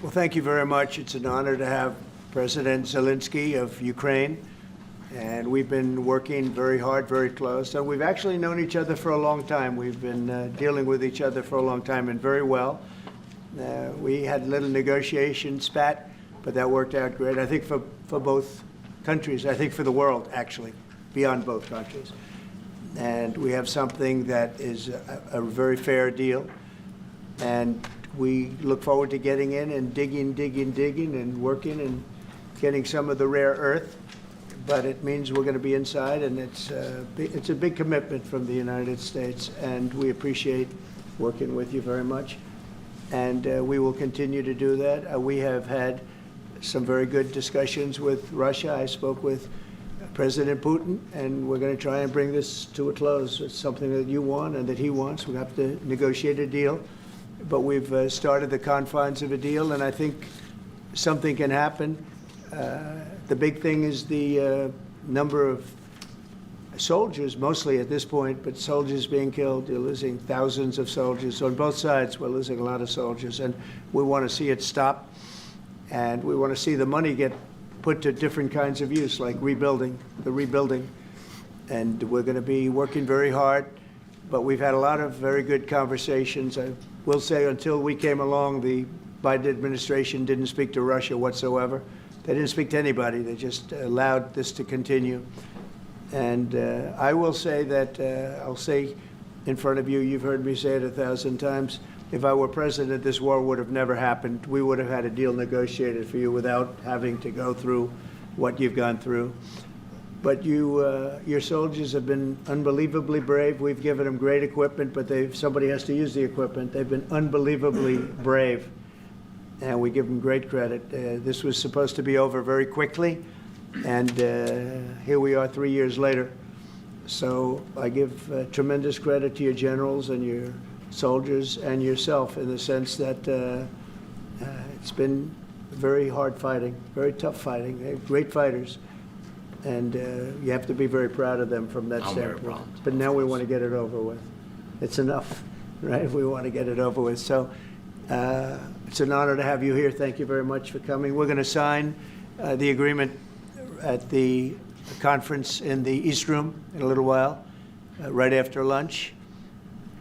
Well, thank you very much. It's an honor to have President Zelensky of Ukraine, and we've been working very hard, very close. And we've actually known each other for a long time. We've been dealing with each other for a long time and very well. We had a little negotiation spat, but that worked out great, I think, for both countries. I think for the world, actually, beyond both countries. And we have something that is a very fair deal. And we look forward to getting in and digging and working and getting some of the rare earth. But it means we're going to be inside, and it's a big commitment from the United States, and we appreciate working with you very much. And we will continue to do that. We have had some very good discussions with Russia. I spoke with President Putin, and we're going to try and bring this to a close. It's something that you want and that he wants. We have to negotiate a deal. But we've started the confines of a deal, and I think something can happen. The big thing is the number of soldiers, mostly at this point, but soldiers being killed. You're losing thousands of soldiers. On both sides, we're losing a lot of soldiers, and we want to see it stop. And we want to see the money get put to different kinds of use, like rebuilding. And we're going to be working very hard. But we've had a lot of very good conversations. I will say until we came along, the Biden administration didn't speak to Russia whatsoever. They didn't speak to anybody. They just allowed this to continue. And I will say that, I'll say in front of you, you've heard me say it 1,000 times, if I were president, this war would have never happened. We would have had a deal negotiated for you without having to go through what you've gone through. But your soldiers have been unbelievably brave. We've given them great equipment, but somebody has to use the equipment. They've been unbelievably brave, and we give them great credit. This was supposed to be over very quickly, and here we are 3 years later. So I give tremendous credit to your generals and your soldiers and yourself in the sense that it's been very hard fighting, very tough fighting. They're great fighters. And you have to be very proud of them from that standpoint. But now we want to get it over with. It's enough, right? We want to get it over with. So it's an honor to have you here. Thank you very much for coming. We're going to sign the agreement at the conference in the East Room in a little while, right after lunch.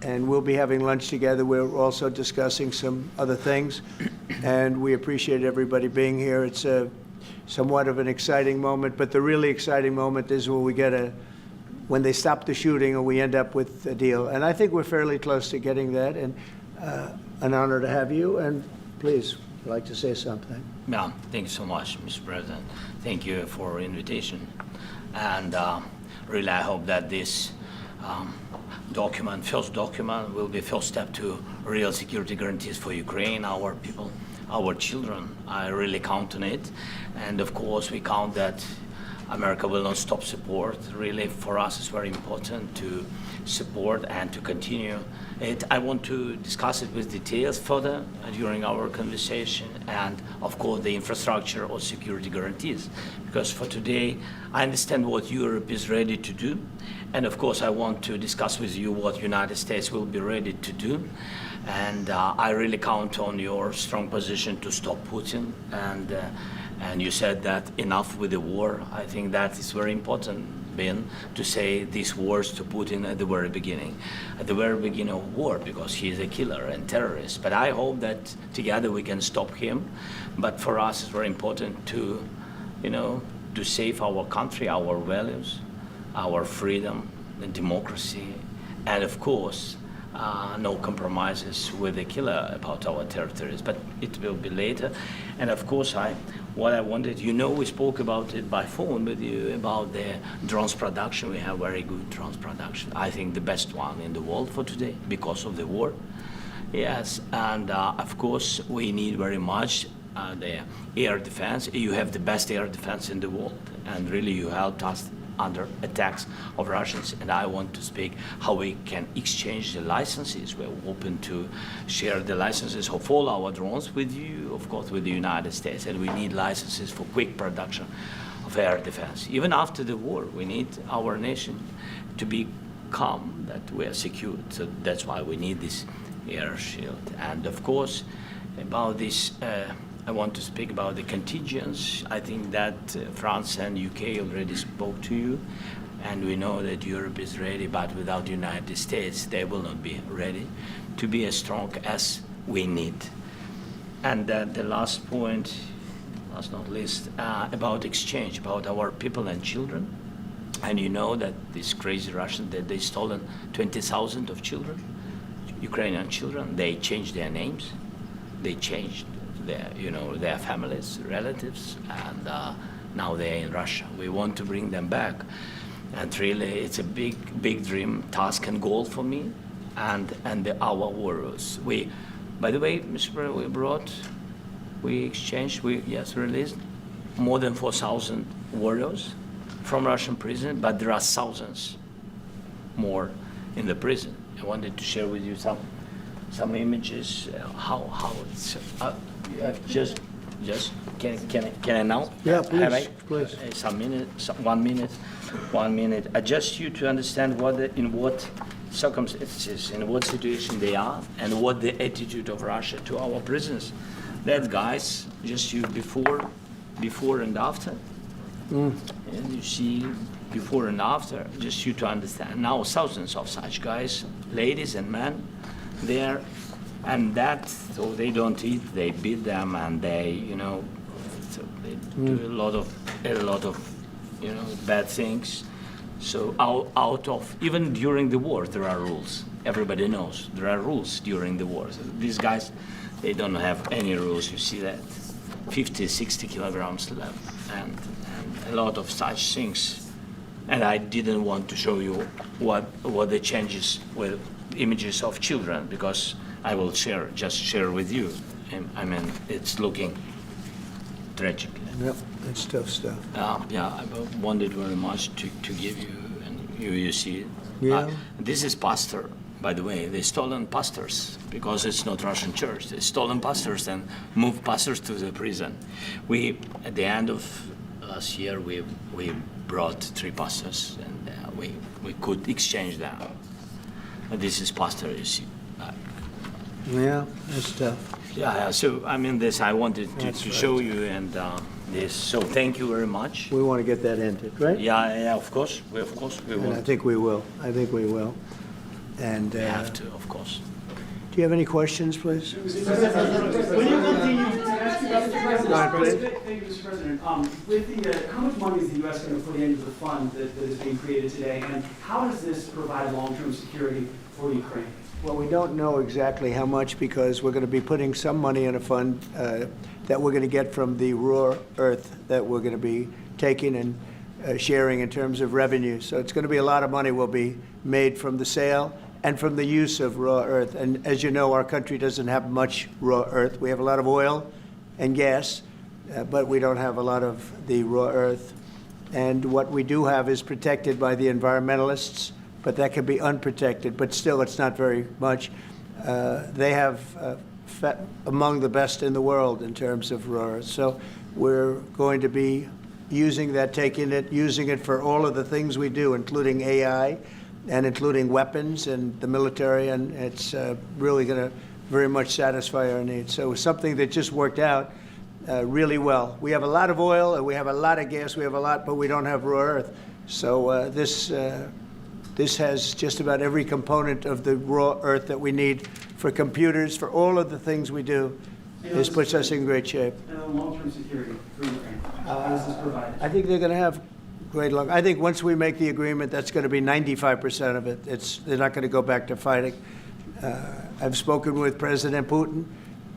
And we'll be having lunch together. We're also discussing some other things. And we appreciate everybody being here. It's somewhat of an exciting moment, but the really exciting moment is when they stop the shooting or we end up with a deal. And I think we're fairly close to getting that, and an honor to have you. And please, I'd like to say something. Yeah, thank you so much, Mr. President. Thank you for invitation. And really, I hope that this first document, will be first step to real security guarantees for Ukraine, our people, our children. I really count on it. And of course, we count that America will not stop support. Really, for us, it's very important to support and to continue it. I want to discuss it with details further during our conversation, and of course, the infrastructure or security guarantees. Because for today, I understand what Europe is ready to do. And of course, I want to discuss with you what United States will be ready to do. And I really count on your strong position to stop Putin. And you said that enough with the war. I think that is very important, Ben, to say these words to Putin at the very beginning of war, because he is a killer and terrorist. But I hope that together we can stop him. But for us, it's very important to, to save our country, our values, our freedom, and democracy, and of course, no compromises with the killer about our territories, but it will be later. And of course, what I wanted, we spoke about it by phone with you about the drones production. We have very good drones production. I think the best one in the world for today because of the war. Yes, and of course, we need very much the air defense. You have the best air defense in the world, and really you helped us under attacks of Russians, and I want to speak how we can exchange the licenses. We're open to share the licenses of all our drones with you, of course, with the United States, and we need licenses for quick production of air defense. Even after the war, we need our nation to be calm, that we are secure. So that's why we need this air shield. And of course, About this, I want to speak about the contingents. I think that France and UK already spoke to you, and we know that Europe is ready, but without the United States, they will not be ready to be as strong as we need. And the last point, last not least, about exchange, about our people and children. And you know that these crazy Russians, that they stolen 20,000 of children, Ukrainian children. They changed their names, they changed their families, relatives, and now they're in Russia. We want to bring them back, and really, it's a big dream, task, and goal for me, and our warriors. By the way, Mr. President, we exchanged, released more than 4,000 warriors from Russian prison, but there are thousands more in the prison. I wanted to share with you some images, how it's, just can I now? Yeah, please, please. One minute. Just you to understand in what circumstances, in what situation they are, and what the attitude of Russia to our prisoners. That guys, just you before and after. And you see before and after, just you to understand. Now thousands of such guys, ladies and men, there, and that, so they don't eat, they beat them, and they, so they do a lot of, bad things. So out of, even during the war, there are rules. Everybody knows there are rules during the war. So these guys, they don't have any rules. You see that 50, 60 kilograms left, and a lot of such things. And I didn't want to show you what the changes with images of children, because I will just share with you. I mean, it's looking tragic. Yep, that's tough stuff. I wanted very much to give you, and you see it. Yeah. This is pastor, by the way. They stolen pastors, because it's not Russian church. They stolen pastors and moved pastors to the prison. At the end of last year, we brought 3 pastors, and we could exchange them. And this is pastor, you see. Yeah, that's tough. Yeah. So I mean, this I wanted to show you, and this. So thank you very much. We want to get that ended, right? Yeah. Of course, we And will. I think we will. And We have to, of course. do you have any questions, please? When you continue to ask you about the Go ahead, please. Thank you, Mr. President. With how much money is the U.S. going to put into the fund that is being created today, and how does this provide long-term security for Ukraine? Well, we don't know exactly how much, because we're going to be putting some money in a fund that we're going to get from the raw earth that we're going to be taking and sharing in terms of revenue. So it's going to be a lot of money will be made from the sale and from the use of raw earth. And as you know, our country doesn't have much raw earth. We have a lot of oil and gas, but we don't have a lot of the raw earth. And what we do have is protected by the environmentalists, but that can be unprotected. But still, it's not very much. They have among the best in the world in terms of raw earth. So we're going to be using that, using it for all of the things we do, including AI and including weapons and the military, and it's really going to very much satisfy our needs. So it's something that just worked out really well. We have a lot of oil and we have a lot of gas, but we don't have raw earth. So this has just about every component of the raw earth that we need for computers, for all of the things we do. This puts us in great shape. And the long-term security for Ukraine, how does this provide? I think they're going to have great luck. I think once we make the agreement, that's going to be 95% of it. They're not going to go back to fighting. I've spoken with President Putin,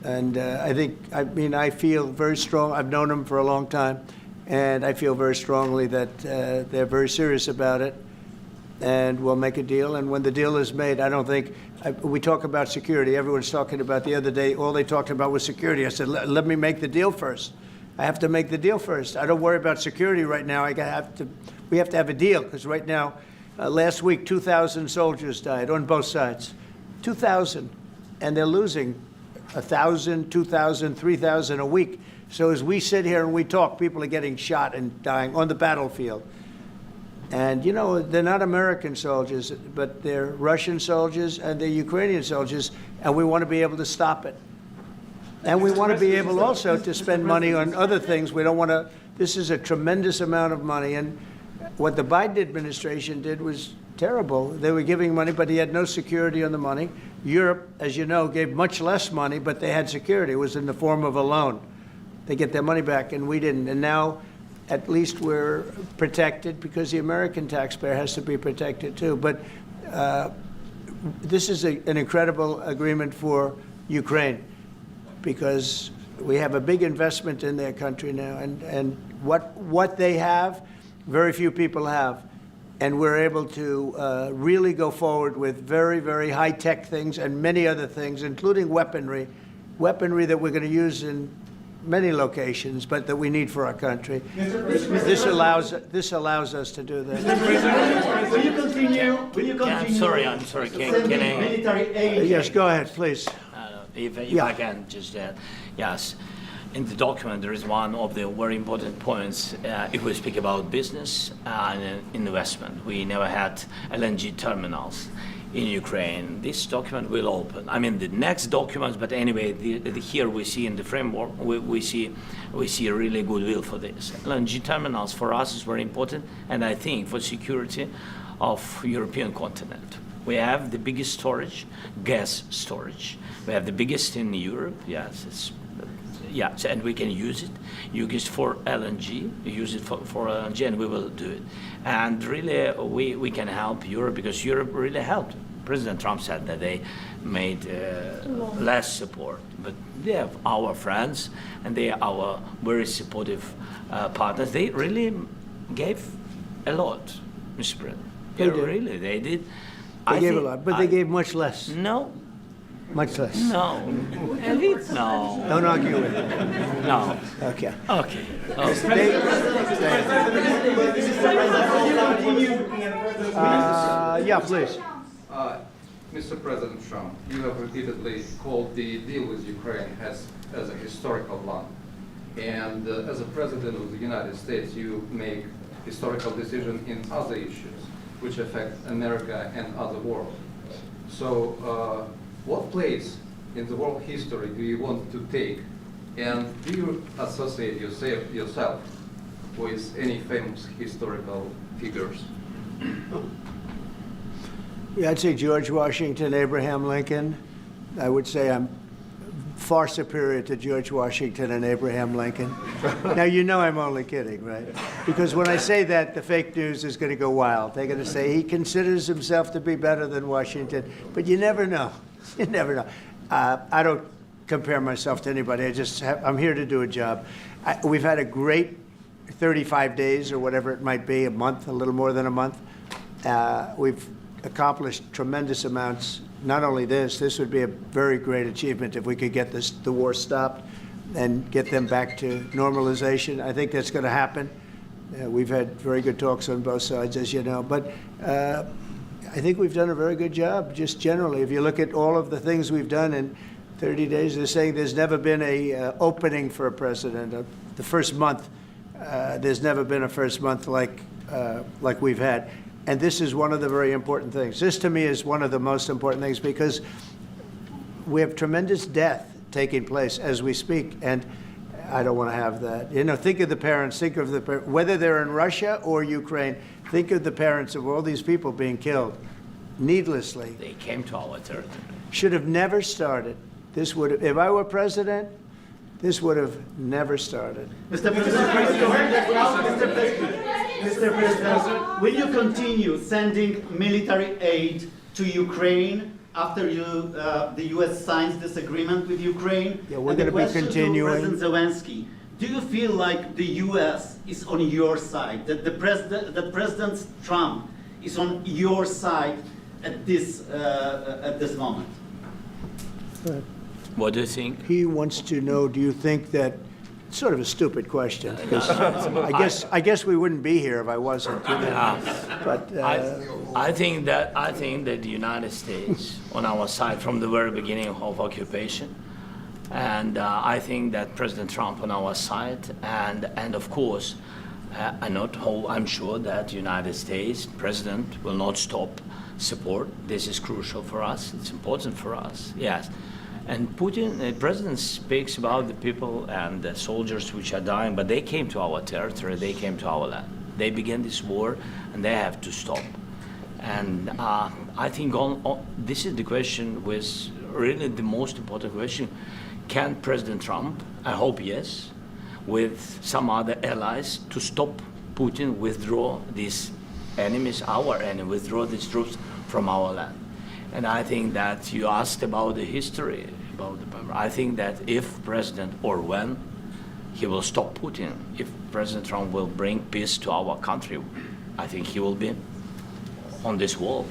and I feel very strong. I've known him for a long time, and I feel very strongly that they're very serious about it, and we'll make a deal. And when the deal is made, I don't think we talk about security. Everyone's talking about the other day, all they talked about was security. I said, let me make the deal first. I have to make the deal first. I don't worry about security right now. We have to have a deal, because right now, last week, 2,000 soldiers died on both sides. 2,000. And they're losing 1,000, 2,000, 3,000 a week. So as we sit here and we talk, people are getting shot and dying on the battlefield. And, they're not American soldiers, but they're Russian soldiers and they're Ukrainian soldiers, and we want to be able to stop it. And we want to be able also to spend money on other things. We don't want to, this is a tremendous amount of money. And what the Biden administration did was terrible. They were giving money, but he had no security on the money. Europe, as you know, gave much less money, but they had security. It was in the form of a loan. They get their money back, and we didn't. And now, at least we're protected because the American taxpayer has to be protected too. But this is an incredible agreement for Ukraine because we have a big investment in their country now, and what they have, very few people have. And we're able to really go forward with very, very high-tech things and many other things, including weaponry that we're going to use in many locations, but that we need for our country. This allows us to do that. Mr. President, will you continue? Yeah, I'm sorry. Can I? Military aid. Yes, go ahead, please. If Yeah. I can just add, yes. In the document, there is one of the very important points. If we speak about business and investment, we never had LNG terminals in Ukraine. This document will open. I mean, the next documents, but anyway, here we see in the framework, we see a really goodwill for this. LNG terminals for us is very important, and I think for security of European continent. We have the biggest storage, gas storage. We have the biggest in Europe. Yes, and we can use it. Use it for LNG. Use it for LNG, and we will do it. And really, we can help Europe because Europe really helped. President Trump said that they made less support, but they have our friends and they are our very supportive partners. They really gave a lot, Mr. President. They did. Really, they did. They gave a lot, but they gave much less. No. Much less. No. No. Don't argue with it. No. Okay. Okay. Yeah, please. Mr. President Trump, you have repeatedly called the deal with Ukraine as a historical one. And as a President of the United States, you make historical decisions in other issues which affect America and other world. So what place in the world history do you want to take? And do you associate yourself with any famous historical figures? Yeah, I'd say George Washington, Abraham Lincoln. I would say I'm far superior to George Washington and Abraham Lincoln. Now, you know I'm only kidding, right? Because when I say that, the fake news is going to go wild. They're going to say he considers himself to be better than Washington. But you never know. You never know. I don't compare myself to anybody. I'm here to do a job. We've had a great 35 days or whatever it might be, a month, a little more than a month. We've accomplished tremendous amounts. Not only this would be a very great achievement if we could get the war stopped and get them back to normalization. I think that's going to happen. We've had very good talks on both sides, as you know. But I think we've done a very good job, just generally. If you look at all of the things we've done in 30 days, they're saying there's never been a opening for a president. The first month, there's never been a first month like we've had. And this is one of the very important things. This, to me, is one of the most important things because we have tremendous death taking place as we speak, and I don't want to have that. You know, think of the parents, whether they're in Russia or Ukraine, think of the parents of all these people being killed needlessly. They came to our territory. Should have never started. This would have, if I were president, this would have never started. Mr. President, will you continue sending military aid to Ukraine after the U.S. signs this agreement with Ukraine? Yeah, we're going to be continuing. President Zelensky, do you feel like the U.S. is on your side, that President Trump is on your side at this moment? What do you think? He wants to know, do you think that, sort of a stupid question, because I guess we wouldn't be here if I wasn't. You know? But I think that the United States on our side from the very beginning of occupation, and I think that President Trump on our side, and of course, I'm sure that the United States President will not stop support. This is crucial for us. It's important for us. Yes. And Putin, the president speaks about the people and the soldiers which are dying, but they came to our territory, they came to our land. They began this war, and they have to stop. And I think this is the question, with really the most important question. Can President Trump, I hope yes, with some other allies, to stop Putin, withdraw these enemies, our enemy, withdraw these troops from our land? And I think that you asked about the history, I think that if President, or when, he will stop Putin, if President Trump will bring peace to our country, I think he will be on this wall.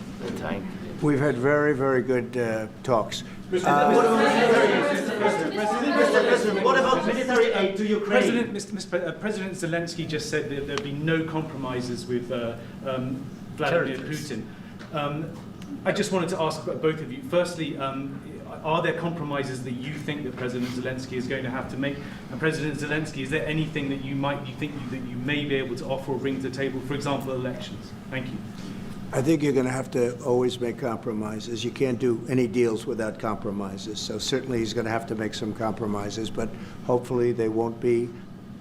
We've had very, very good talks. What about military aid to Ukraine? President Zelensky just said that there'd be no compromises with Vladimir Putin. I just wanted to ask both of you. Firstly, are there compromises that you think that President Zelensky is going to have to make? And President Zelensky, is there anything that you may be able to offer or bring to the table? For example, elections. Thank you. I think you're going to have to always make compromises. You can't do any deals without compromises. So certainly he's going to have to make some compromises, but hopefully they won't be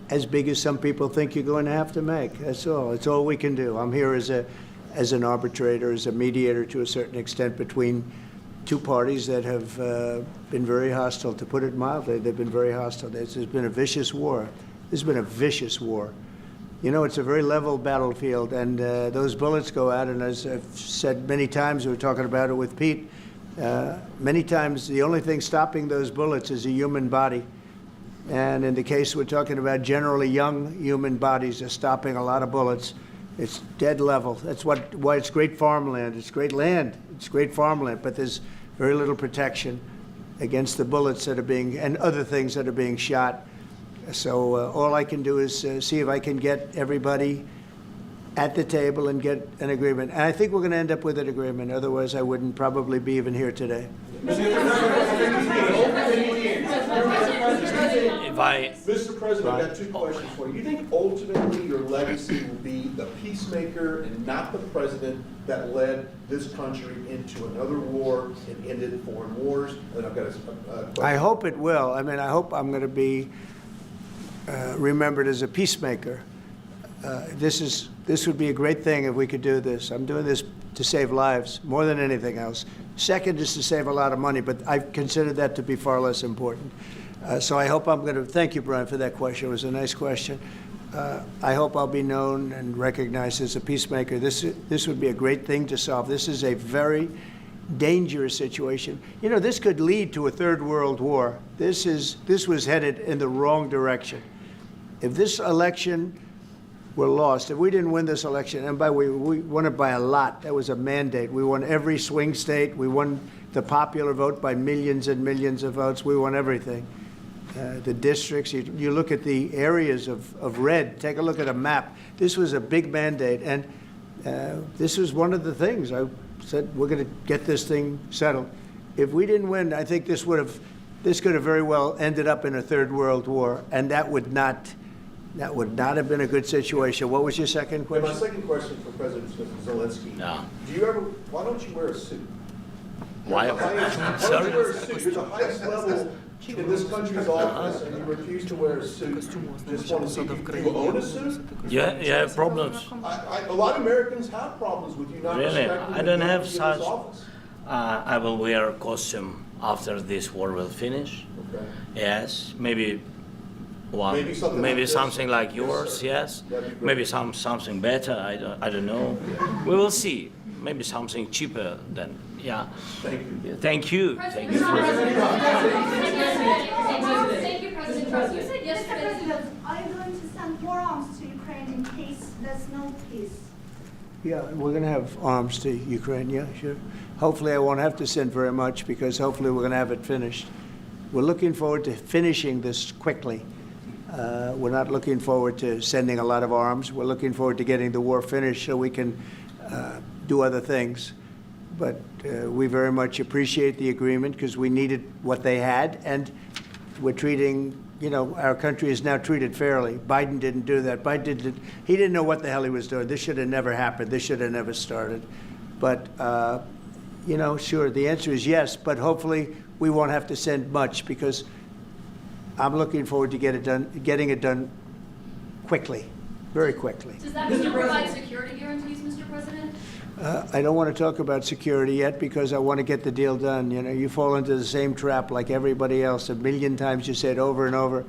as big as some people think you're going to have to make. That's all. It's all we can do. I'm here as an arbitrator, as a mediator to a certain extent between two parties that have been very hostile. To put it mildly, they've been very hostile. There's been a vicious war. There's been a vicious war. You know, it's a very level battlefield, and those bullets go out, and as I've said many times, we were talking about it with Pete, many times the only thing stopping those bullets is a human body. And in the case we're talking about, generally young human bodies are stopping a lot of bullets. It's dead level. That's why it's great farmland. It's great land. It's great farmland, but there's very little protection against the bullets that are being, and other things that are being shot. So all I can do is see if I can get everybody at the table and get an agreement. And I think we're going to end up with an agreement. Otherwise, I wouldn't probably be even here today. Mr. President, I've got two questions for you. You think ultimately your legacy will be the peacemaker and not the president that led this country into another war and ended foreign wars? And I've got a question. I hope it will. I mean, I hope I'm going to be remembered as a peacemaker. This would be a great thing if we could do this. I'm doing this to save lives more than anything else. Second is to save a lot of money, but I consider that to be far less important. So I hope I'm going to, thank you, Brian, for that question. It was a nice question. I hope I'll be known and recognized as a peacemaker. This would be a great thing to solve. This is a very dangerous situation. You know, this could lead to a third world war. This was headed in the wrong direction. If this election were lost, if we didn't win this election, and by the way, we won it by a lot. That was a mandate. We won every swing state. We won the popular vote by millions and millions of votes. We won everything. The districts, you look at the areas of red, take a look at a map. This was a big mandate, and this was one of the things. I said, we're going to get this thing settled. If we didn't win, I think this could have very well ended up in a third world war, and that would not have been a good situation. What was your second And question? my second question for President Zelensky. No. Why don't you wear a suit? Why? Why don't you wear a suit? You're the highest level in this country's office, and you refuse to wear a suit. Just want to see, do you own a suit? You have problems. A lot of Americans have problems with you not Really? respecting I don't the have authority of this such. office. I will wear a costume after this war will finish. Okay. Yes, maybe one, Maybe something like this? something like Yes, yours. sir. Yes, That'd be great. maybe something better. I don't know. We will see. Maybe something cheaper than yeah. Thank you. Thank you. Thank you. Thank you, President Trump. You said Mr. yesterday. President, are you going to send more arms to Ukraine in case there's no peace? Yeah, we're going to have arms to Ukraine, yeah, sure. Hopefully I won't have to send very much, because hopefully we're going to have it finished. We're looking forward to finishing this quickly. We're not looking forward to sending a lot of arms. We're looking forward to getting the war finished so we can do other things. But we very much appreciate the agreement, because we needed what they had, and we're treating, you know, our country is now treated fairly. Biden didn't do that. He didn't know what the hell he was doing. This should have never happened. This should have never started. But, you know, sure, the answer is yes, but hopefully we won't have to send much because I'm looking forward to getting it done quickly, very quickly. Does that mean you'll provide security guarantees, Mr. President? I don't want to talk about security yet because I want to get the deal done. You know, you fall into the same trap like everybody else. A million times you say it over and over.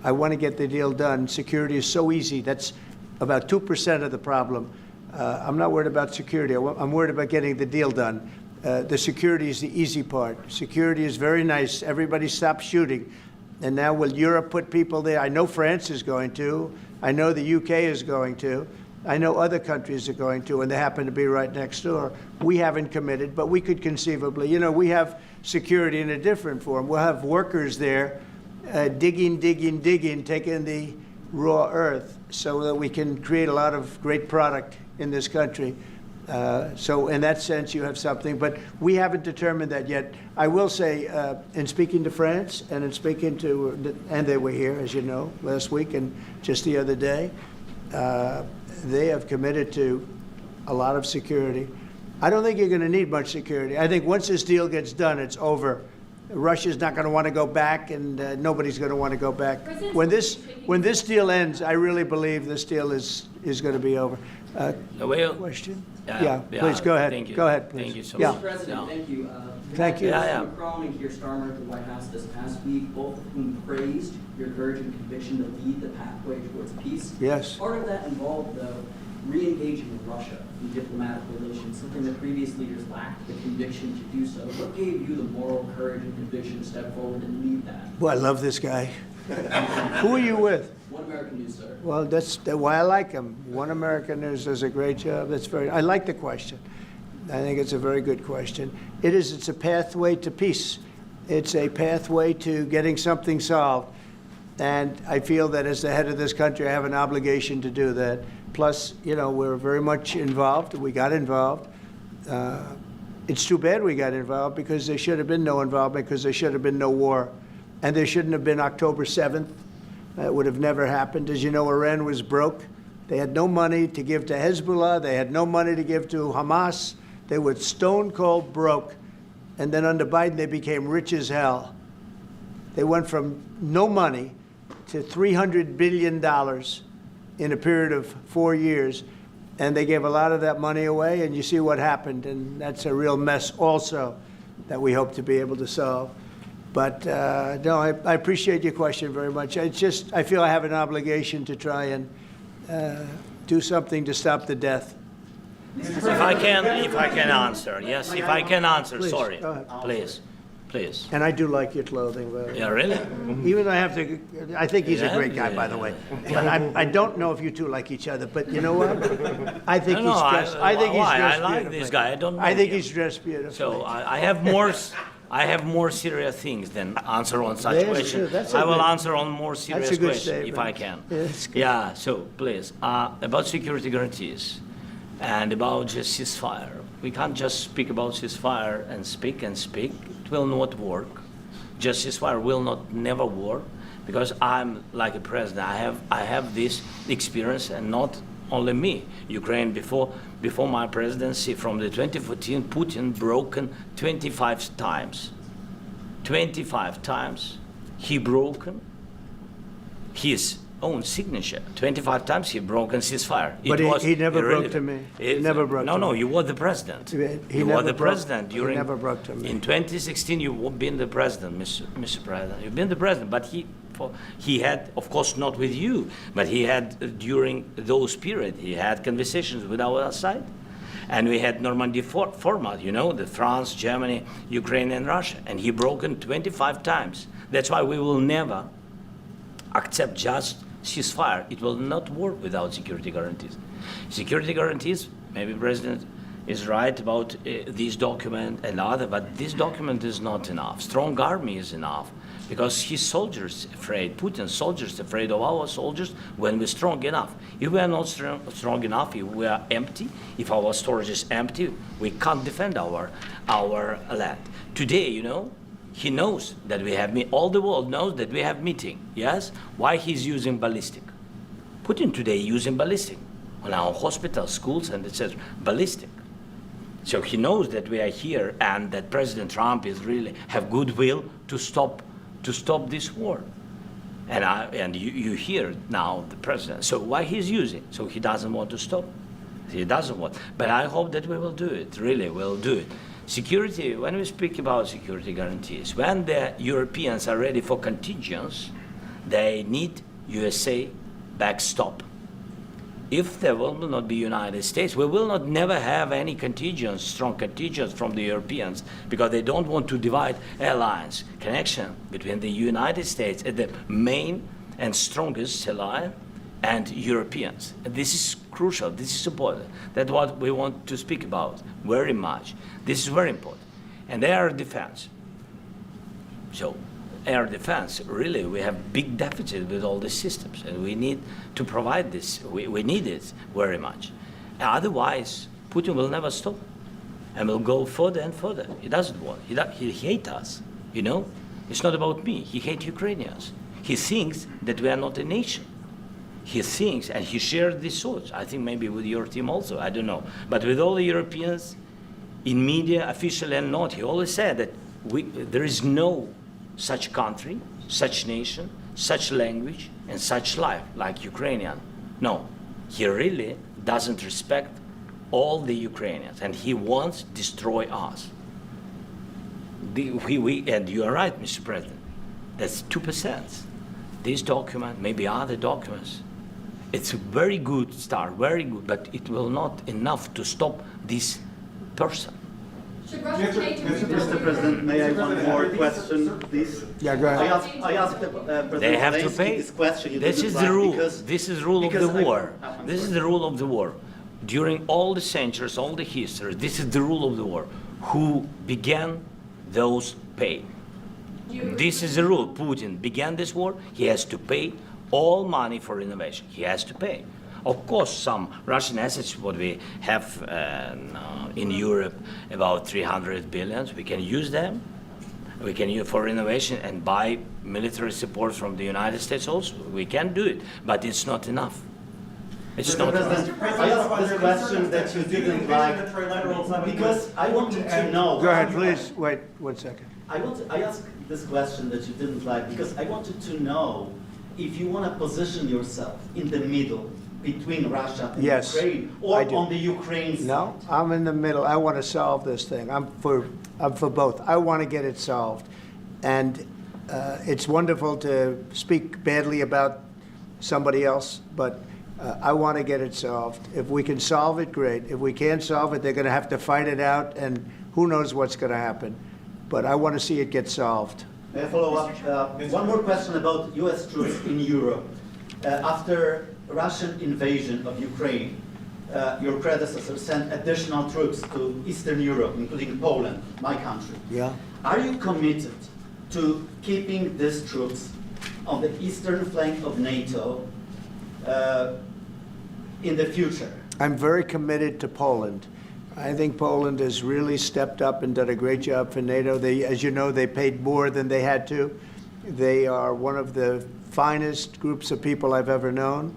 I want to get the deal done. Security is so easy. That's about 2% of the problem. I'm not worried about security. I'm worried about getting the deal done. The security is the easy part. Security is very nice. Everybody stopped shooting. And now will Europe put people there? I know France is going to. I know the UK is going to. I know other countries are going to, and they happen to be right next door. We haven't committed, but we could conceivably. You know, we have security in a different form. We'll have workers there digging, taking the raw earth so that we can create a lot of great product in this country. So in that sense, you have something, but we haven't determined that yet. I will say, in speaking to France and in speaking to, and they were here, as you know, last week and just the other day, they have committed to a lot of security. I don't think you're going to need much security. I think once this deal gets done, it's over. Russia's not going to want to go back, and nobody's going to want to go back. When this deal ends, I really believe this deal is going to be over. Question? Yeah, please go ahead. Thank you. Go ahead, please. Thank you so Yeah. much. Mr. President, thank you. Thank you. Yeah. Macron and Keir Starmer at the White House this past week, both of whom praised your courage and conviction to lead the pathway towards peace. Yes. Part of that involved, though, re-engaging with Russia in diplomatic relations, something that previous leaders lacked the conviction to do so. What gave you the moral courage and conviction to step forward and lead that? Well, I love this guy. Who are you with? One American News, sir. Well, that's why I like him. One American News does a great job. I like the question. I think it's a very good question. It's a pathway to peace. It's a pathway to getting something solved. And I feel that as the head of this country, I have an obligation to do that. Plus, you know, we're very much involved. We got involved. It's too bad we got involved because there should have been no involvement because there should have been no war. And there shouldn't have been October 7th. That would have never happened. As you know, Iran was broke. They had no money to give to Hezbollah. They had no money to give to Hamas. They were stone cold broke. And then under Biden, they became rich as hell. They went from no money to $300 billion in a period of 4 years. And they gave a lot of that money away, and you see what happened. And that's a real mess also that we hope to be able to solve. But no, I appreciate your question very much. It's just, I feel I have an obligation to try and do something to stop the death. If I can answer, yes, if I can answer, Please, sorry, go ahead. please. And I do like your clothing, by the way. Yeah, really? Even though I think he's a Yeah, great guy, by the way. But I don't know if you two like each other, but you know what? I think No, he's no, dressed, I think he's why? dressed I like beautifully. this guy. I don't know I think him. he's dressed beautifully. So I have more serious things than answer on such That's questions. true. That's a I will good- answer on more serious That's a good questions if I statement. can. Yeah, that's good. Yeah, so please, about security guarantees and about just ceasefire. We can't just speak about ceasefire and speak. It will not work. Just ceasefire will not never work because I'm like a president. I have this experience, and not only me. Ukraine before my presidency, from the 2014, Putin broken 25 times. 25 times he broken his own signature. 25 times he broken ceasefire. But he never broke to me. He never broke to me. No, you were the president. He You never were the broke- president he during. never broke to me. In 2016, you've been the president, Mr. President. You've been the president, but he had, of course, not with you, but he had during those period. He had conversations with our side, and we had Normandy format. You know, the France, Germany, Ukraine, and Russia, and he broken 25 times. That's why we will never accept just ceasefire. It will not work without security guarantees. Security guarantees, maybe President is right about this document and other, but this document is not enough. Strong army is enough because his soldiers afraid, Putin's soldiers afraid of our soldiers when we're strong enough. If we are not strong enough, if we are empty, if our storage is empty, we can't defend our land. Today, you know, he knows that we have all the world knows that we have meeting. Yes? Why he's using ballistic? Putin today using ballistic on our hospitals, schools, and etc. Ballistic. So he knows that we are here and that President Trump is really have goodwill to stop this war. And you hear now the president. So why he's using? So he doesn't want to stop. He doesn't want. But I hope that we will do it. Really, we'll do it. Security. When we speak about security guarantees, when the Europeans are ready for contingents, they need USA backstop. If there will not be United States, we will not never have any contingents, strong contingents from the Europeans, because they don't want to divide alliance connection between the United States as the main and strongest ally and Europeans. And this is crucial. This is important. That's what we want to speak about very much. This is very important. And air defense. So air defense, really, we have big deficit with all these systems, and we need to provide this. We need it very much. Otherwise, Putin will never stop, and will go further and further. He doesn't want. He hates us. You know, it's not about me. He hates Ukrainians. He thinks that we are not a nation. He thinks, and he shares these thoughts. I think maybe with your team also. I don't know, but with all the Europeans, in media, official and not, he always said that there is no such country, such nation, such language, and such life like Ukrainian. No, he really doesn't respect all the Ukrainians, and he wants to destroy us. And you are right, Mr. President. That's 2%. This document, maybe other documents, it's a very good start, very good, but it will not enough to stop this person. Should Russia change its Mr. President, may I have one more question, please? Yeah, go ahead. I asked President They have to Zelensky pay. this question. You This didn't is like the rule. because- This is the rule of the because I- war. I'm This is sorry. the rule of the war. During all the centuries, all the history, this is the rule of the war. Who began, those pay. This is the rule. Putin began this war. He has to pay all money for innovation. He has to pay. Of course, some Russian assets, what we have in Europe, about 300 billion, we can use them. We can use for innovation and buy military support from the United States also. We can do it, but it's not enough. It's not enough. President, I asked this question that you didn't like because I wanted to know. Go ahead, please. Wait 1 second. I asked this question that you didn't like because I wanted to know if you want to position yourself in the middle between Russia and Yes, Ukraine, or I do. on the Ukraine side. No, I'm in the middle. I want to solve this thing. I'm for both. I want to get it solved. And it's wonderful to speak badly about somebody else, but I want to get it solved. If we can solve it, great. If we can't solve it, they're going to have to fight it out, and who knows what's going to happen. But I want to see it get solved. May I follow up? One more question about U.S. troops in Europe. After Russian invasion of Ukraine, your predecessor sent additional troops to Eastern Europe, including Poland, my country. Yeah? Are you committed to keeping these troops on the eastern flank of NATO in the future? I'm very committed to Poland. I think Poland has really stepped up and done a great job for NATO. They, as you know, they paid more than they had to. They are one of the finest groups of people I've ever known.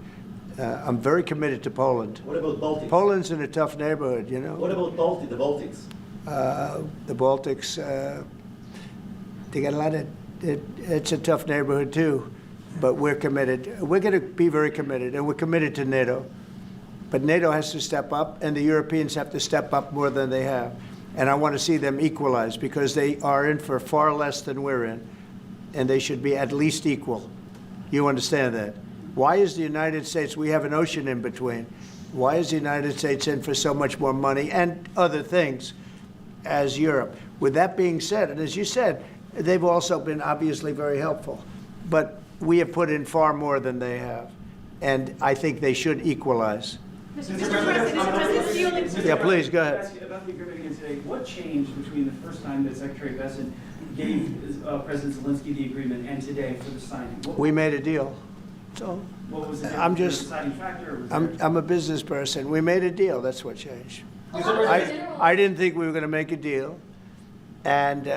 I'm very committed to Poland. What about Baltics? Poland's in a tough neighborhood, you know. What about the Baltics? The Baltics, they got a lot of, it's a tough neighborhood too, but we're committed. We're going to be very committed, and we're committed to NATO. But NATO has to step up, and the Europeans have to step up more than they have. And I want to see them equalize, because they are in for far less than we're in, and they should be at least equal. You understand that? Why is the United States, we have an ocean in between, why is the United States in for so much more money and other things as Europe? With that being said, and as you said, they've also been obviously very helpful, but we have put in far more than they have, and I think they should equalize. Mr. President, Yeah, please, go I ahead. ask you about the agreement again today. What changed between the first time that Secretary Bessent gave President Zelensky the agreement and today for the signing? We made a deal. So What was the I'm difference? just- Was there a deciding factor? Or was there- I'm a business person. We made a deal. That's what changed. A lot of the general- I didn't think we were going to make a deal, and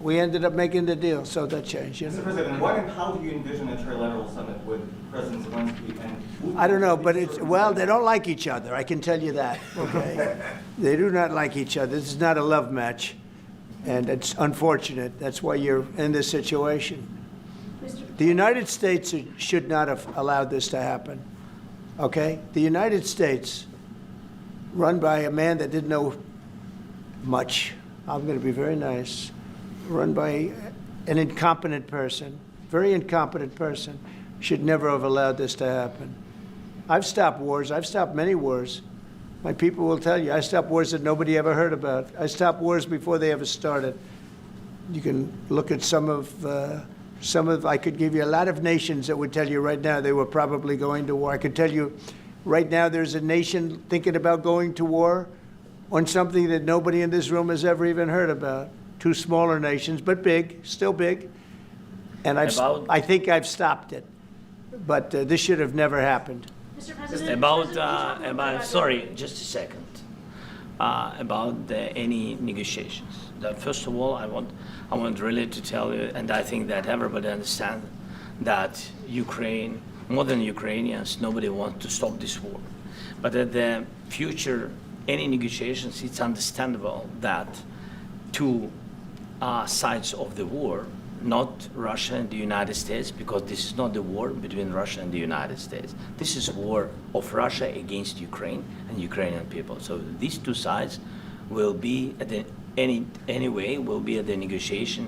We ended up making the deal, so that changed. You Mr. know? President, when and how do you envision a trilateral summit with President Zelensky and I don't know, but it's, well, they don't like each other, I can tell you that, okay? They do not like each other. This is not a love match, and it's unfortunate. That's why you're in this situation. The United States should not have allowed this to happen, okay? The United States, run by a man that didn't know much, I'm going to be very nice, run by an incompetent person, very incompetent person, should never have allowed this to happen. I've stopped wars. I've stopped many wars. My people will tell you, I stopped wars that nobody ever heard about. I stopped wars before they ever started. You can look at some of, I could give you a lot of nations that would tell you right now they were probably going to war. I could tell you right now there's a nation thinking about going to war on something that nobody in this room has ever even heard about. Two smaller nations, but big, still big. And I think I've stopped it. But this should have never happened. Mr. President, About sorry, just a second. About any negotiations. First of all, I want really to tell you, and I think that everybody understands that Ukraine, more than Ukrainians, nobody wants to stop this war. But at the future, any negotiations, it's understandable that two sides of the war, not Russia and the United States, because this is not the war between Russia and the United States. This is a war of Russia against Ukraine and Ukrainian people. So these two sides will be at the anyway will be at the negotiation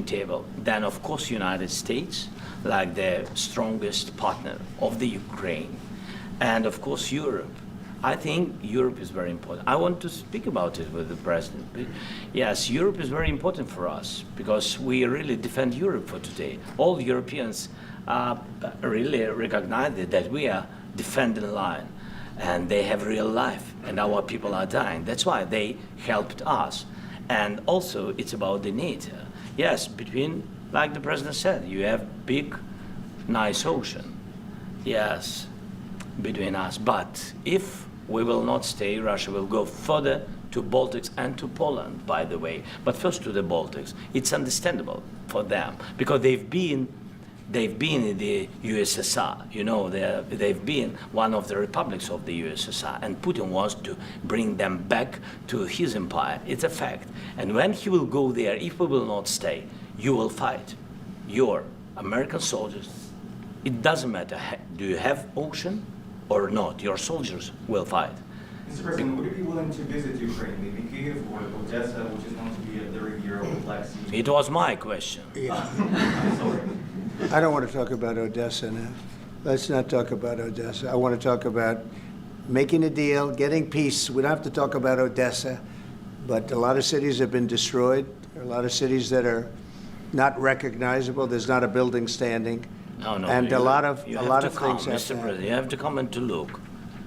table. Then of course United States, like the strongest partner of the Ukraine, and of course Europe. I think Europe is very important. I want to speak about it with the president. Yes, Europe is very important for us because we really defend Europe for today. All Europeans really recognize that we are defending the line, and they have real life, and our people are dying. That's why they helped us. And also, it's about the NATO. Yes, between, like the president said, you have big, nice ocean. Yes, between us. But if we will not stay, Russia will go further to Baltics and to Poland, by the way. But first to the Baltics. It's understandable for them because they've been in the USSR. You know, they've been one of the republics of the USSR, and Putin wants to bring them back to his empire. It's a fact. And when he will go there, if we will not stay, you will fight. Your American soldiers, it doesn't matter, do you have ocean or not, your soldiers will fight. Mr. President, would you be willing to visit Ukraine, maybe Kyiv or Odessa, which is known to be a very Euro Black Sea? It was my question. Yeah. Sorry. I don't want to talk about Odessa now. Let's not talk about Odessa. I want to talk about making a deal, getting peace. We don't have to talk about Odessa, but a lot of cities have been destroyed. There are a lot of cities that are not recognizable. There's not a building standing. No, and a lot of things have Mr. President, you have to come and to look.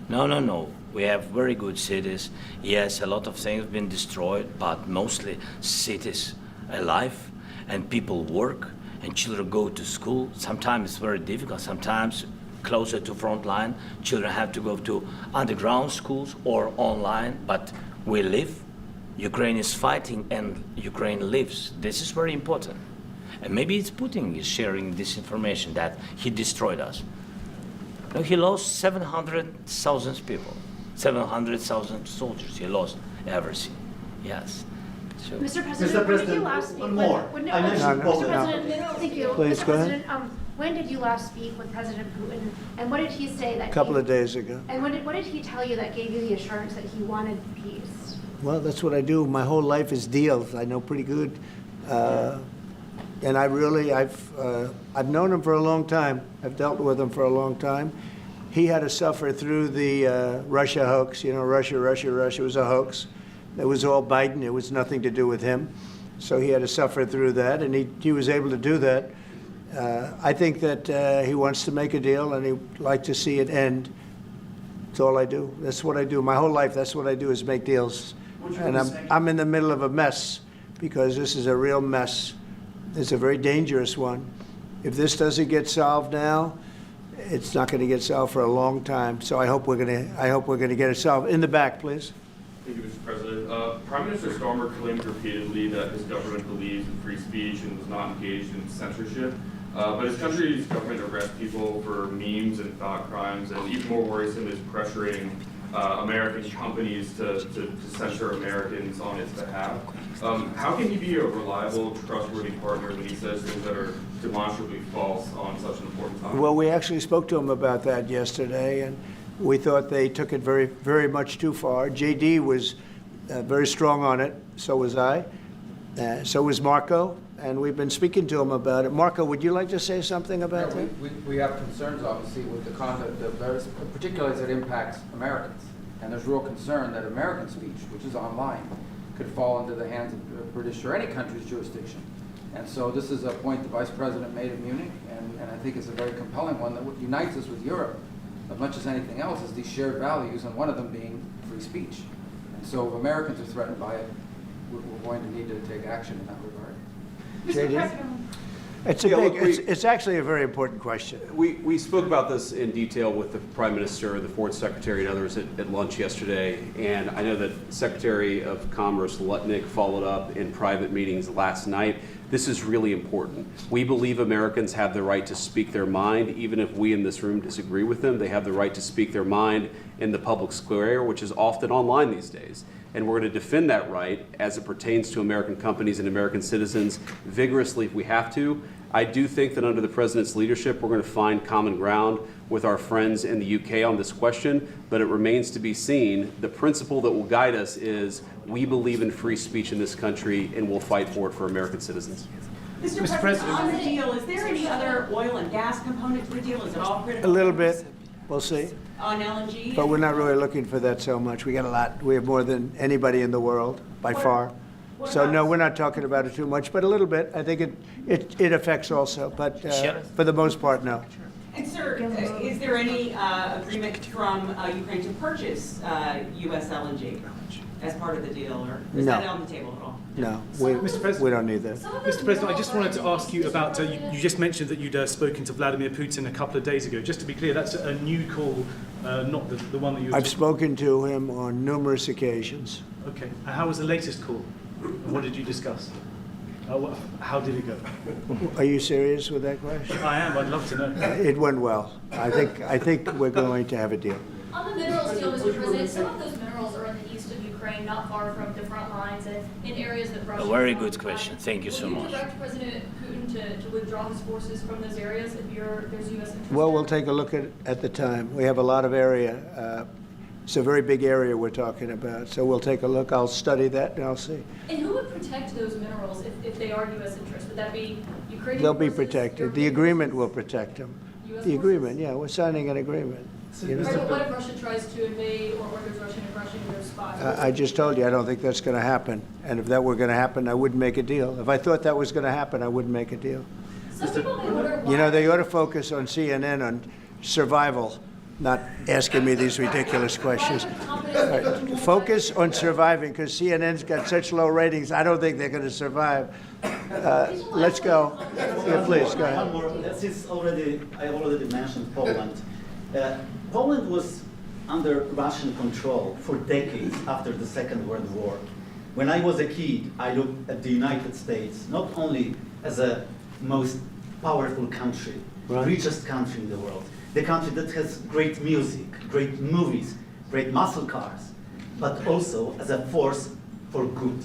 No. We have very good cities. Yes, a lot of things have been destroyed, but mostly cities alive, and people work, and children go to school. Sometimes it's very difficult. Sometimes closer to front line, children have to go to underground schools or online, but we live. Ukraine is fighting, and Ukraine lives. This is very important. And maybe it's Putin is sharing this information that he destroyed us. No, he lost 700,000 people, 700,000 soldiers. He lost everything. Yes. So. Mr. President, when did you last speak one more. with I mentioned Mr. Poland. President, thank you. Please, Mr. go ahead. President, when did you last speak with President Putin, and what did he say that A couple gave- of days ago. And what did he tell you that gave you the assurance that he wanted peace? Well, that's what I do. My whole life is deals. I know pretty good. And I've known him for a long time. I've dealt with him for a long time. He had to suffer through the Russia hoax. You know, Russia was a hoax. It was all Biden. It was nothing to do with him. So he had to suffer through that, and he was able to do that. I think that he wants to make a deal, and he'd like to see it end. That's all I do. That's what I do. My whole life, that's what I do is make deals. And I'm in the middle of a mess because this is a real mess. It's a very dangerous one. If this doesn't get solved now, it's not going to get solved for a long time. So I hope we're going to get it solved. In the back, please. Thank you, Mr. President. Prime Minister Starmer claimed repeatedly that his government believes in free speech and was not engaged in censorship. But his country's government arrests people for memes and thought crimes, and even more worrisome is pressuring American companies to censor Americans on its behalf. How can he be a reliable, trustworthy partner when he says things that are demonstrably false on such an important topic? Well, we actually spoke to him about that yesterday, and we thought they took it very, very much too far. JD was very strong on it. So was I. So was Marco. And we've been speaking to him about it. Marco, would you like to say something about that? We have concerns, obviously, with the conduct of those, particularly as it impacts Americans. And there's real concern that American speech, which is online, could fall into the hands of British or any country's jurisdiction. And so this is a point the Vice President made in Munich, and I think it's a very compelling one that unites us with Europe as much as anything else is these shared values, and one of them being free speech. And so if Americans are threatened by it, we're going to need to take action in that regard. Mr. President. It's actually a very important question. We spoke about this in detail with the Prime Minister, the Foreign Secretary, and others at lunch yesterday. And I know that Secretary of Commerce Lutnick followed up in private meetings last night. This is really important. We believe Americans have the right to speak their mind, even if we in this room disagree with them. They have the right to speak their mind in the public square, which is often online these days. And we're going to defend that right as it pertains to American companies and American citizens vigorously if we have to. I do think that under the President's leadership, we're going to find common ground with our friends in the UK on this question, but it remains to be seen. The principle that will guide us is we believe in free speech in this country and we'll fight for it for American citizens. Mr. President, on the deal, is there any other oil and gas component to the deal? Is it all critical? A little bit. We'll see. On LNG? But we're not really looking for that so much. We got a lot. We have more than anybody in the world, by far. So no, we're not talking about it too much, but a little bit. I think it affects also, but for the most part, no. And sir, is there any agreement from Ukraine to purchase U.S. LNG as part of the deal, or is that on the table at all? No, Mr. President, we don't need that. Mr. President, I just wanted to ask you about, you just mentioned that you'd spoken to Vladimir Putin a couple of days ago. Just to be clear, that's a new call, not the one that you were I've spoken to him on numerous occasions. Okay. And how was the latest call? And what did you discuss? How did it go? Are you serious with that question? I am. I'd love to know. It went well. I think we're going to have a deal. On the minerals deal, Mr. President, some of those minerals are in the east of Ukraine, not far from the front lines, and in areas that Russia... A very good question. Thank you so much. Will you direct President Putin to withdraw his forces from those areas if there's U.S. interest? Well, we'll take a look at the time. We have a lot of area. It's a very big area we're talking about, so we'll take a look. I'll study that and I'll see. And who would protect those minerals if they are U.S. interests? Would that be Ukrainian They'll be forces, protected. European The agreement will forces? protect them. US The forces? agreement, yeah, we're signing an agreement. You know? Right, but what if Russia tries to invade or orders Russian aggression in those spots? I just told you, I don't think that's going to happen. And if that were going to happen, I wouldn't make a deal. If I thought that was going to happen, I wouldn't make a deal. Some people may wonder why... You know, they ought to focus on CNN on survival, not asking me these ridiculous questions. Right. Focus on surviving, because CNN's got such low ratings, I don't think they're going to survive. Let's go. Yeah, please, go ahead. One more. Since I already mentioned Poland. Poland was under Russian control for decades after the Second World War. When I was a kid, I looked at the United States not only as a most powerful country, richest country in the world, the country that has great music, great movies, great muscle cars, but also as a force for good.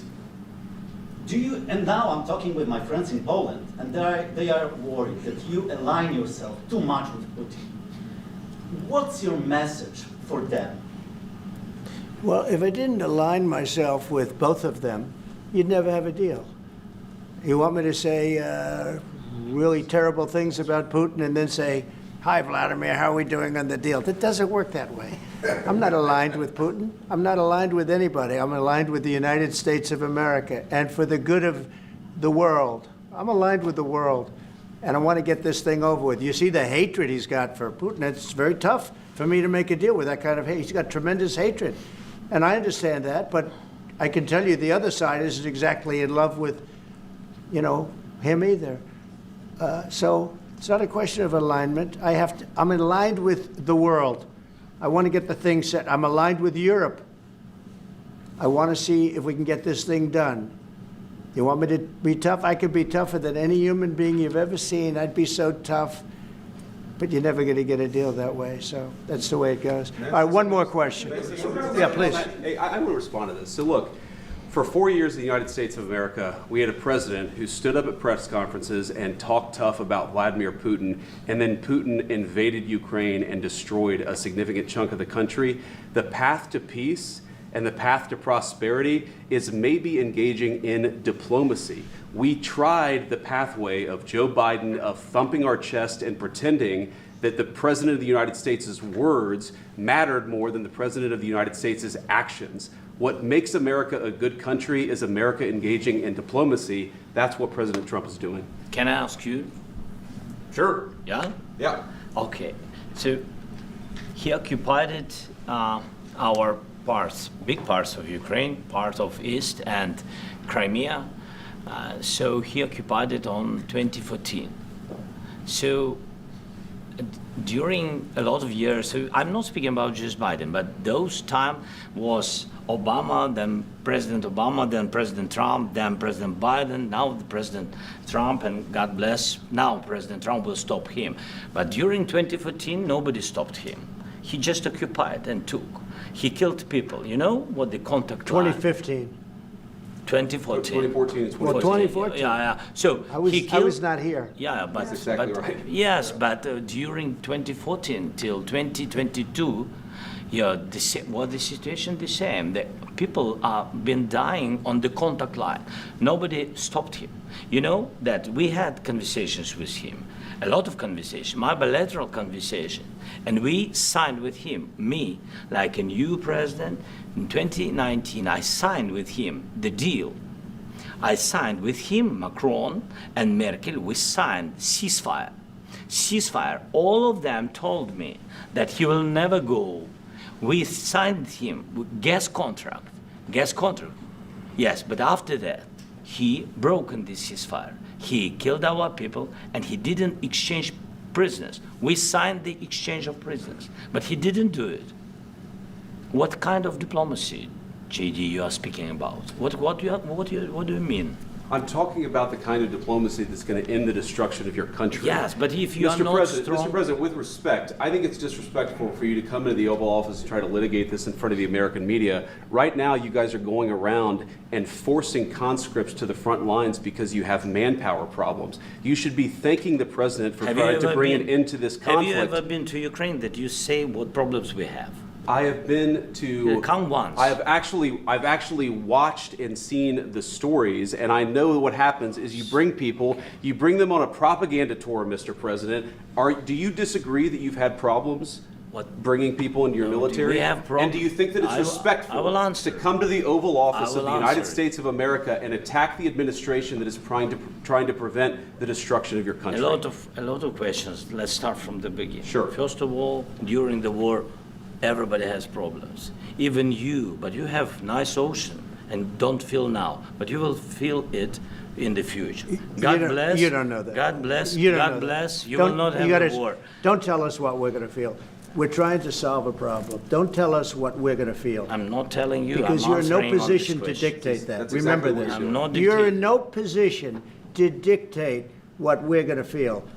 And now I'm talking with my friends in Poland, and they are worried that you align yourself too much with Putin. What's your message for them? Well, if I didn't align myself with both of them, you'd never have a deal. You want me to say really terrible things about Putin and then say, "Hi, Vladimir, how are we doing on the deal?" That doesn't work that way. I'm not aligned with Putin. I'm not aligned with anybody. I'm aligned with the United States of America. And for the good of the world, I'm aligned with the world. And I want to get this thing over with. You see the hatred he's got for Putin. It's very tough for me to make a deal with that kind of hate. He's got tremendous hatred. And I understand that, but I can tell you the other side isn't exactly in love with, him either. So it's not a question of alignment. I'm aligned with the world. I want to get the thing set. I'm aligned with Europe. I want to see if we can get this thing done. You want me to be tough? I could be tougher than any human being you've ever seen. I'd be so tough. But you're never going to get a deal that way. So that's the way it goes. All right, one more question. Yeah, please. Hey, I want to respond to this. So look, for 4 years in the United States of America, we had a president who stood up at press conferences and talked tough about Vladimir Putin, and then Putin invaded Ukraine and destroyed a significant chunk of the country. The path to peace and the path to prosperity is maybe engaging in diplomacy. We tried the pathway of Joe Biden, of thumping our chest and pretending that the President of the United States' words mattered more than the President of the United States' actions. What makes America a good country is America engaging in diplomacy. That's what President Trump is doing. Can I ask you? Sure. Yeah? Yeah. Okay. So he occupied our parts, big parts of Ukraine, part of East and Crimea. So he occupied it on 2014. So during a lot of years, so I'm not speaking about just Biden, but those time was Obama, then President Obama, then President Trump, then President Biden, now the President Trump, and God bless, now President Trump will stop him. But during 2014, nobody stopped him. He just occupied and took. He killed people. You know what the contact line? 2015. 2014. 2014 and 2014. Well, 2014. Yeah. So I was not here. Yeah, but That's exactly right. Yes, but during 2014 till 2022, yeah, the situation the same. The people have been dying on the contact line. Nobody stopped him. You know that we had conversations with him, a lot of conversation, my bilateral conversation, and we signed with him, me, like a new president. In 2019, I signed with him the deal. I signed with him, Macron and Merkel, we signed ceasefire. Ceasefire, all of them told me that he will never go. We signed him with gas contract, yes, but after that, he broken this ceasefire. He killed our people and he didn't exchange prisoners. We signed the exchange of prisoners, but he didn't do it. What kind of diplomacy, JD, you are speaking about? What do you mean? I'm talking about the kind of diplomacy that's going to end the destruction of your country. Yes, but if you are not strong... Mr. President, with respect, I think it's disrespectful for you to come into the Oval Office and try to litigate this in front of the American media. Right now, you guys are going around and forcing conscripts to the front lines because you have manpower problems. You should be thanking the President for trying to bring an end to this conflict. Have you ever been to Ukraine that you say what problems we have? I have been to. Come once. I've actually watched and seen the stories, and I know what happens is you bring them on a propaganda tour, Mr. President. Do you disagree that you've had problems bringing people into your military? We have problems. And do you think that it's respectful to come to the Oval Office of the United States of America and attack the administration that is trying to prevent the destruction of your country? A lot of questions. Let's start from the beginning. Sure. First of all, during the war, everybody has problems, even you, but you have nice ocean and don't feel now, but you will feel it in the future. God bless. You don't know that. God bless. You don't God know bless. that. You will not have a war. Don't tell us what we're going to feel. We're trying to solve a problem. Don't tell us what we're going to feel. I'm not telling you. Because I'm you're in no answering on this position to question. dictate that. That's Remember exactly this. what I'm not You're dictating. in no position to dictate what we're going to feel.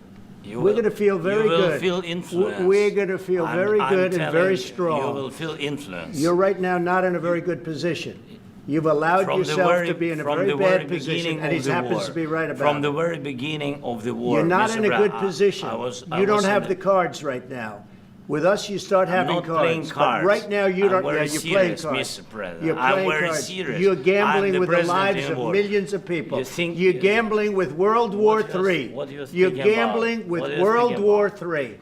We're going to feel very good. You will feel influence. We're going to feel very good and very strong. You will feel influence. You're right now not in a very good position. You've allowed yourself to be in a very bad position, and he happens to be right about it. From the very beginning of the war, You're not Mr. in a good Brown, position. You don't have the cards right now. With us, you start having I'm not playing cards. cards. But right now, you don't. Yeah, you're playing serious, cards. Mr. President. You're I'm playing very cards. serious. You're gambling I'm with the president lives in of war. millions of people. You think- You're gambling with World War III. what do you You're think about? gambling with What do you World think War about? III.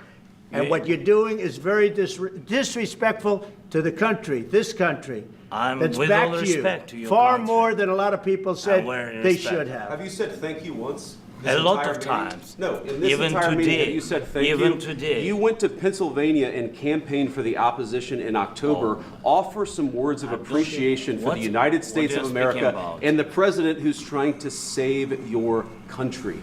And what you're doing is very disrespectful to the country, this country. I'm that's with back all to respect to you. your Far country. more than a lot of people said very they respect. should have. Have you said thank you once? A lot entire of meeting? times. No, in this Even entire meeting, today. have you said thank you? Even today. You went to Pennsylvania and campaigned for the opposition in October. Offer some words of appreciation for the United States what of are you speaking America about? and the president who's trying to save your country.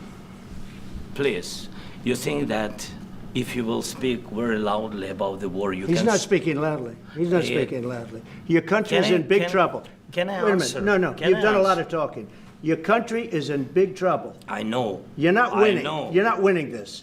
Please, you think that if you will speak very loudly about the war, you He's can... not speaking loudly. He's not speaking loudly. Your country is in big trouble. Can I Wait a answer? minute. No, Can you've I done a lot answer? of talking. Your country is in big trouble. I know. You're not winning. I know. You're not winning this.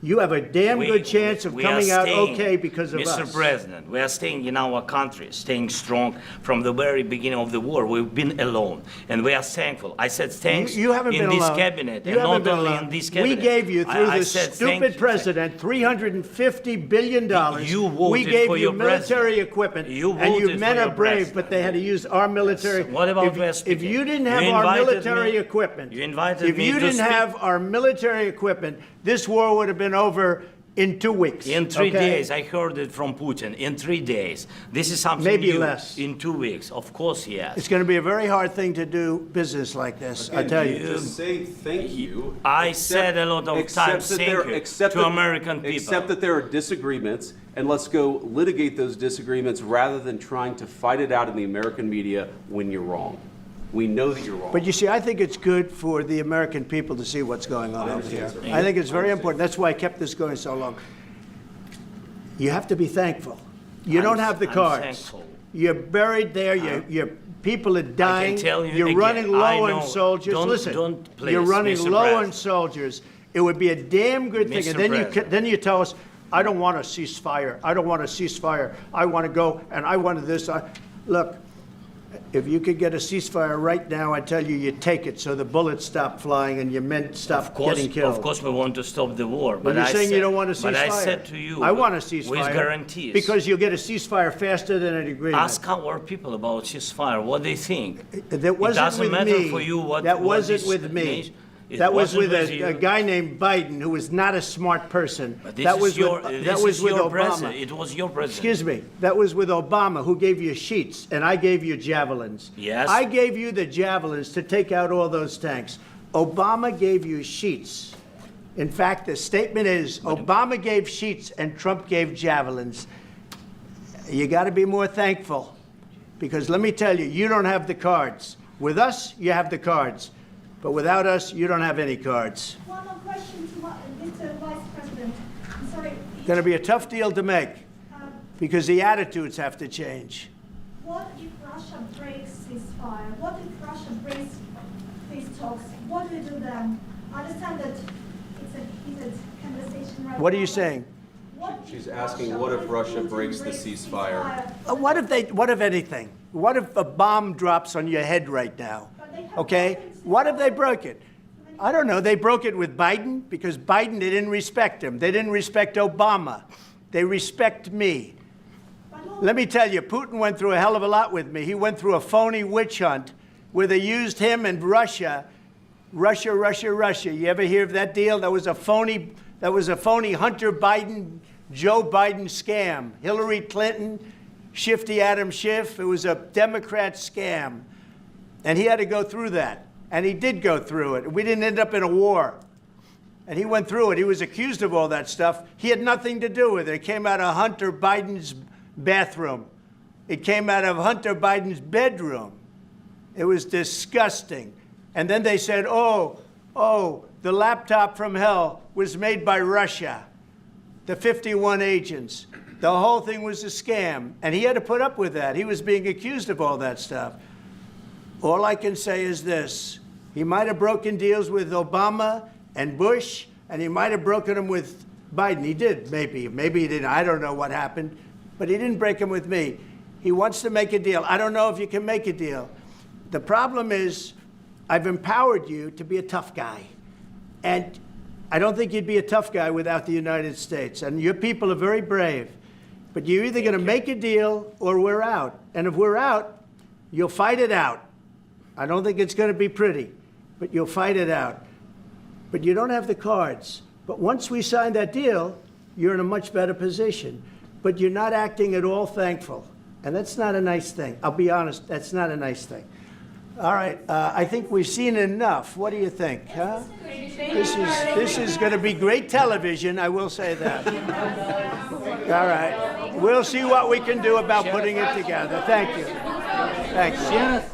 You have a damn good chance of we are coming out staying, okay because of us. Mr. President, we are staying in our country, staying strong from the very beginning of the war. We've been alone, and we are thankful. I said thanks You haven't in been this alone. cabinet, You and haven't not been only alone. in this cabinet. We gave you, through I this said thank stupid you. president, $350 billion. You voted we gave for you your military president. equipment, You and you voted men for are your brave, president. but they had to use our military. What about if you didn't have You our invited military me- equipment, You invited if me you to didn't speak. have our military equipment, this war would have been over in 2 weeks. In 3 okay? days, I heard it from Putin. In 3 days, this is something Maybe new. less. In 2 weeks, of course, yes. It's going to be a very hard thing to do business like this, I tell you. Just say thank you. I said a lot of times thank you to American people. Accept that there are disagreements, and let's go litigate those disagreements rather than trying to fight it out in the American media when you're wrong. We know that you're wrong. But you see, I think it's good for the American people to see what's going on over here. I think it's very important. That's why I kept this going so long. You have to be thankful. You don't have the I'm cards. thankful. You're buried there. Your people are dying. tell you You're again, running I low know. on soldiers. Don't- Listen, don't please, you're running Mr. low on President. soldiers. It would be a damn good thing. Mr. And then President. then you tell us, I don't want a ceasefire. I don't want a ceasefire. I want to go and I want this. Look. If you could get a ceasefire right now, I tell you, you take it so the bullets stop flying and your men stop getting killed. Of course, we want to stop the war. But you're saying you don't want a ceasefire. But I said to you, I want a ceasefire. with guarantees. Because you'll get a ceasefire faster than an agreement. Ask our people about ceasefire, what they think. That wasn't it doesn't with matter me. for you what That what wasn't this with me. nation- it That was wasn't with you. a guy named Biden, who was not a smart person. But this That is was your, with, this that was is with your Obama. president. It was your president. Excuse me. That was with Obama, who gave you sheets, and I gave you javelins. Yes. I gave you the javelins to take out all those tanks. Obama gave you sheets. In fact, the statement is Obama gave sheets and Trump gave javelins. You got to be more thankful, because let me tell you, you don't have the cards. With us, you have the cards. But without us, you don't have any cards. One more question to Mr. Vice President. I'm sorry. Going to be a tough deal to make, because the attitudes have to change. What if Russia breaks ceasefire? What if Russia breaks these talks? What do we do then? I understand that it's a heated conversation right now. What are you but saying? what if She's asking, what if Russia breaks the ceasefire? What if anything? What if a bomb drops on your head right now? Okay? What if they broke it? I don't know. They broke it with Biden because Biden, they didn't respect him. They didn't respect Obama. They respect me. Let me tell you, Putin went through a hell of a lot with me. He went through a phony witch hunt where they used him and Russia. Russia. You ever hear of that deal? That was a phony Hunter Biden, Joe Biden scam. Hillary Clinton, Shifty Adam Schiff. It was a Democrat scam. And he had to go through that. And he did go through it. We didn't end up in a war. And he went through it. He was accused of all that stuff. He had nothing to do with it. It came out of Hunter Biden's bathroom. It came out of Hunter Biden's bedroom. It was disgusting. And then they said, oh, the laptop from hell was made by Russia, the 51 agents. The whole thing was a scam. And he had to put up with that. He was being accused of all that stuff. All I can say is this. He might have broken deals with Obama and Bush, and he might have broken them with Biden. He did, maybe. Maybe he didn't. I don't know what happened. But he didn't break them with me. He wants to make a deal. I don't know if you can make a deal. The problem is I've empowered you to be a tough guy. And I don't think you'd be a tough guy without the United States. And your people are very brave. But you're either going to make a deal or we're out. And if we're out, you'll fight it out. I don't think it's going to be pretty, but you'll fight it out. But you don't have the cards. But once we sign that deal, you're in a much better position. But you're not acting at all thankful. And that's not a nice thing. I'll be honest, that's not a nice thing. All right, I think we've seen enough. What do you think? Huh? This is going to be great television, I will say that. All right, we'll see what we can do about putting it together. Thank you. Thanks.